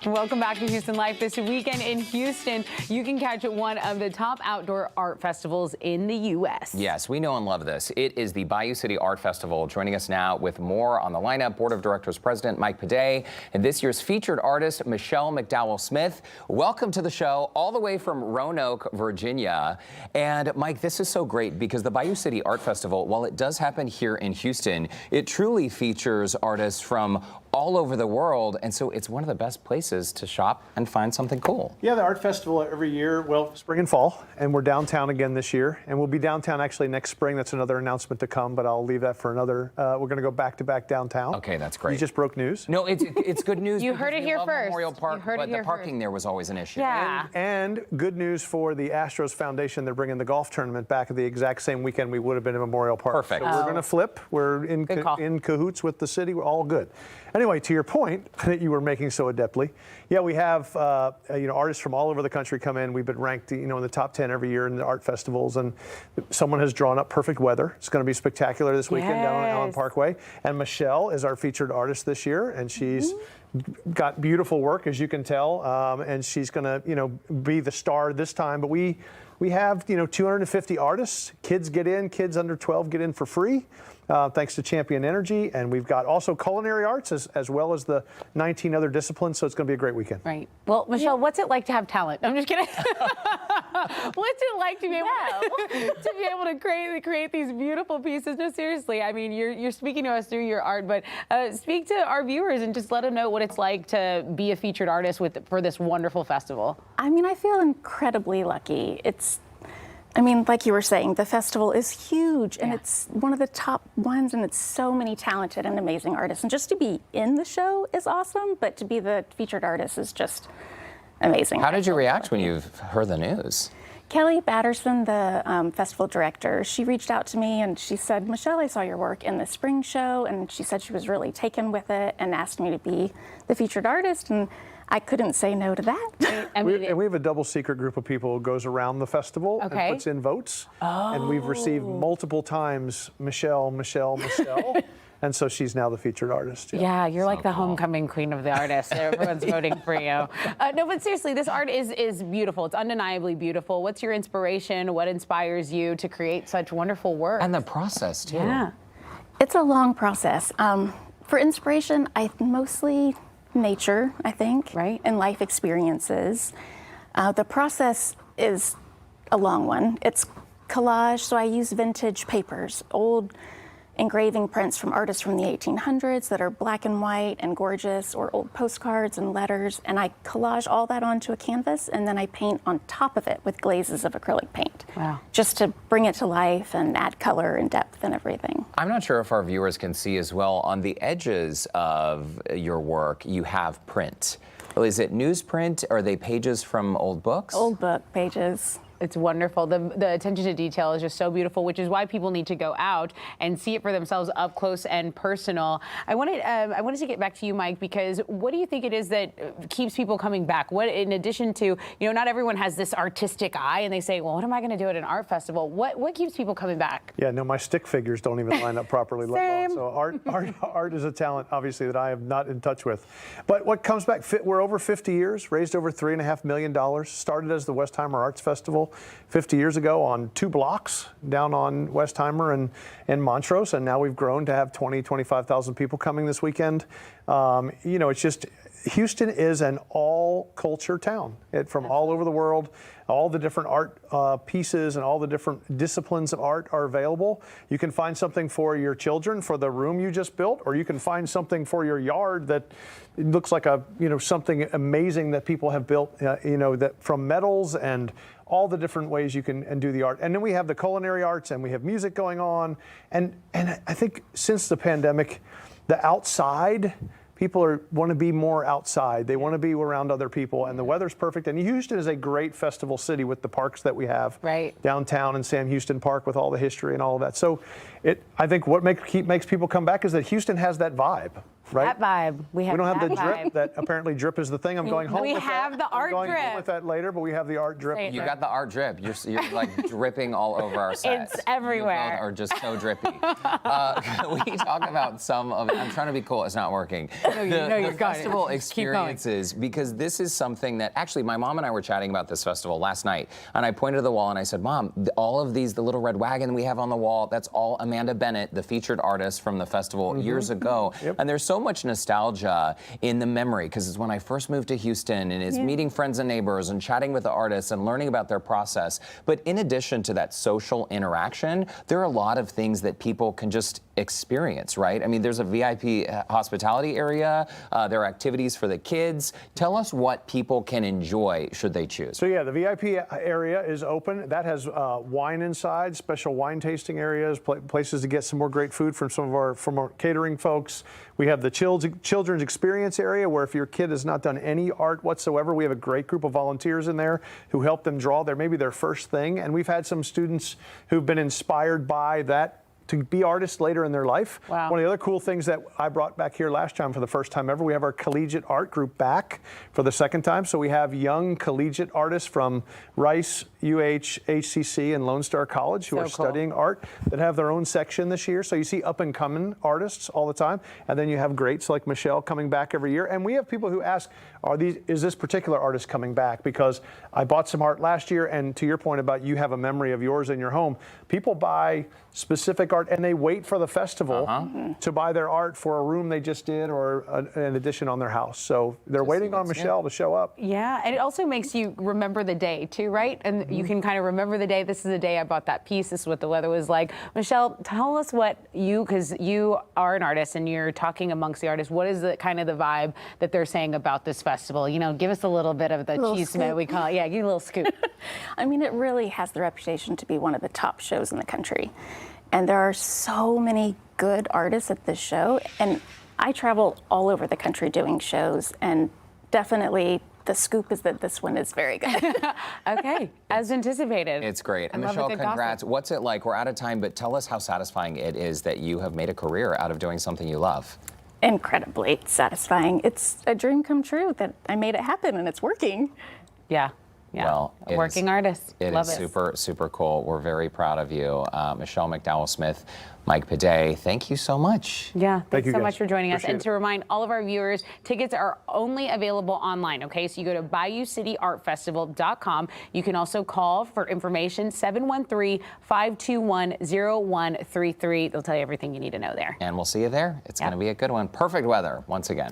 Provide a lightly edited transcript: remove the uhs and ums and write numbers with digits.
Welcome back to Houston Life. This weekend in Houston, you can catch one of the top outdoor art festivals in the U.S. Yes, we know and love this. It is the Bayou City Art Festival. Joining us now with more on the lineup, Board of Directors President Mike Paday and this year's featured artist, Michelle McDowell-Smith. Welcome to the show, all the way from Roanoke, Virginia. And Mike, this is so great because the Bayou City Art Festival, while it does happen here in Houston, it truly features artists from all over the world, and so it's one of the best places to shop and find something cool. Yeah, the art festival every year, well, spring and fall, and we're downtown again this year, and we'll be downtown actually next spring. That's another announcement to come, but I'll leave that for another. We're going to go back to back downtown. Okay, that's great. You just broke news. No, it's good news. You heard it here first. Memorial Park, You heard but it here the parking first. there was always an issue. Yeah. And good news for the Astros Foundation. They're bringing the golf tournament back at the exact same weekend we would have been in Memorial Park. Perfect. So we're going to flip. We're in cahoots with the city. We're all good. Anyway, to your point that you were making so adeptly, yeah, we have artists from all over the country come in. We've been ranked in the top 10 every year in the art festivals, and someone has drawn up perfect weather. It's going to be spectacular this weekend down on Allen Parkway. And Michelle is our featured artist this year, and she's got beautiful work, as you can tell, and she's going to be the star this time. But we have 250 artists. Kids get in. Kids under 12 get in for free. Thanks to Champion Energy, and we've got also culinary arts as well as the 19 other disciplines, so it's going to be a great weekend. Right. Well, Michelle, what's it like to have talent? I'm just kidding. What's it like to be able to create these beautiful pieces? No, seriously. I mean, you're speaking to us through your art, but speak to our viewers and just let them know what it's like to be a featured artist for this wonderful festival. I mean, I feel incredibly lucky. Like you were saying, the festival is huge, and it's one of the top ones, and it's so many talented and amazing artists. And just to be in the show is awesome, but to be the featured artist is just amazing. How did you react when you heard the news? Kelly Batterson, the festival director, she reached out to me and she said, "Michelle, I saw your work in the spring show," and she said she was really taken with it and asked me to be the featured artist, and I couldn't say no to that. And we have a double secret group of people who goes around the festival and puts in votes. And we've received multiple times, Michelle. And so she's now the featured artist. Yeah, you're like the homecoming queen of the artists. Everyone's voting for you. No, but seriously, this art is beautiful. It's undeniably beautiful. What's your inspiration? What inspires you to create such wonderful work? And the process, too. Yeah. It's a long process. For inspiration, I mostly nature, I think, right, and life experiences. The process is a long one. It's collage, so I use vintage papers, old engraving prints from artists from the 1800s that are black and white and gorgeous, or old postcards and letters, and I collage all that onto a canvas, and then I paint on top of it with glazes of acrylic paint. Wow. Just to bring it to life and add color and depth and everything. I'm not sure if our viewers can see as well, on the edges of your work, you have print. Well, is it newsprint? Are they pages from old books? Old book pages. It's wonderful. The attention to detail is just so beautiful, which is why people need to go out and see it for themselves up close and personal. I wanted to get back to you, Mike, because what do you think it is that keeps people coming back? What, in addition to, not everyone has this artistic eye and they say, well, what am I going to do at an art festival? What keeps people coming back? Yeah, no, my stick figures don't even line up properly. So art is a talent, obviously, that I am not in touch with. But what comes back, we're over 50 years, raised over $3.5 million, started as the Westheimer Arts Festival 50 years ago on 2 blocks down on Westheimer and Montrose, and now we've grown to have 25,000 people coming this weekend. It's just, Houston is an all-culture town. From all over the world, all the different art pieces and all the different disciplines of art are available. You can find something for your children for the room you just built, or you can find something for your yard that looks like something amazing that people have built, that from metals and all the different ways you can do the art. And then we have the culinary arts, and we have music going on. And I think since the pandemic, the outside, people want to be more outside. They want to be around other people, and the weather's perfect. And Houston is a great festival city with the parks that we have downtown in Sam Houston Park with all the history and all of that. So I think what makes people come back is that Houston has that vibe. right? That vibe. We have We don't have that the drip. vibe. That apparently drip is the thing. I'm going home We with have that. the art I'm going home drip. with that later, but we have the art drip. Say it. You got the art drip. You're like dripping all over our set. It's everywhere. You both are just so drippy. Can we talk about some of? I'm trying to be cool. It's not working. No, you're the got it. festival Just keep going. experiences, because this is something that actually my mom and I were chatting about this festival last night, and I pointed to the wall and I said, "Mom, all of these, the little red wagon we have on the wall, that's all Amanda Bennett, the featured artist from the festival years ago." Yep. And there's so much nostalgia in the memory, because it's when I first moved to Houston and is meeting friends and neighbors and chatting with the artists and learning about their process. But in addition to that social interaction, there are a lot of things that people can just experience, right? I mean, there's a VIP hospitality area. There are activities for the kids. Tell us what people can enjoy should they choose. So yeah, the VIP area is open. That has wine inside, special wine tasting areas, places to get some more great food from our catering folks. We have the children's experience area, where if your kid has not done any art whatsoever, we have a great group of volunteers in there who help them draw maybe their first thing. And we've had some students who've been inspired by that to be artists later in their life. Wow. One of the other cool things that I brought back here last time for the first time ever, we have our collegiate art group back for the second time. So we have young collegiate artists from Rice, UH, HCC, and Lone Star College who So are cool. studying art that have their own section this year. So you see up and coming artists all the time. And then you have greats like Michelle coming back every year. And we have people who ask, is this particular artist coming back? Because I bought some art last year, and to your point about you have a memory of yours in your home, people buy specific art and they wait for the festival to buy their art for a room they just did or an addition on their house. So they're waiting on Michelle to show up. Yeah, and it also makes you remember the day too, right? And you can kind of remember the day. This is the day I bought that piece. This is what the weather was like. Michelle, tell us because you are an artist and you're talking amongst the artists. What is the kind of the vibe that they're saying about this festival? You know, give us a little bit of the cheese we call it. Yeah, give you a little scoop. I mean, it really has the reputation to be one of the top shows in the country. And there are so many good artists at this show. And I travel all over the country doing shows. And definitely the scoop is that this one is very good. Okay, as anticipated. It's great. And I love a Michelle, good congrats. gossip. What's it like? We're out of time, but tell us how satisfying it is that you have made a career out of doing something you love. Incredibly satisfying. It's a dream come true that I made it happen and it's working. Yeah. Yeah. Well, a working artist. It Love is it. super, super cool. We're very proud of you. Michelle McDowell-Smith, Mike Paday, thank you so much. Yeah, thanks you, so guys. much for joining us. Appreciate And it. to remind all of our viewers, tickets are only available online, okay? So you go to BayouCityArtFestival.com. You can also call for information, 713-521-0133. They'll tell you everything you need to know there. And we'll see you there. It's going to be a good one. Perfect weather once again.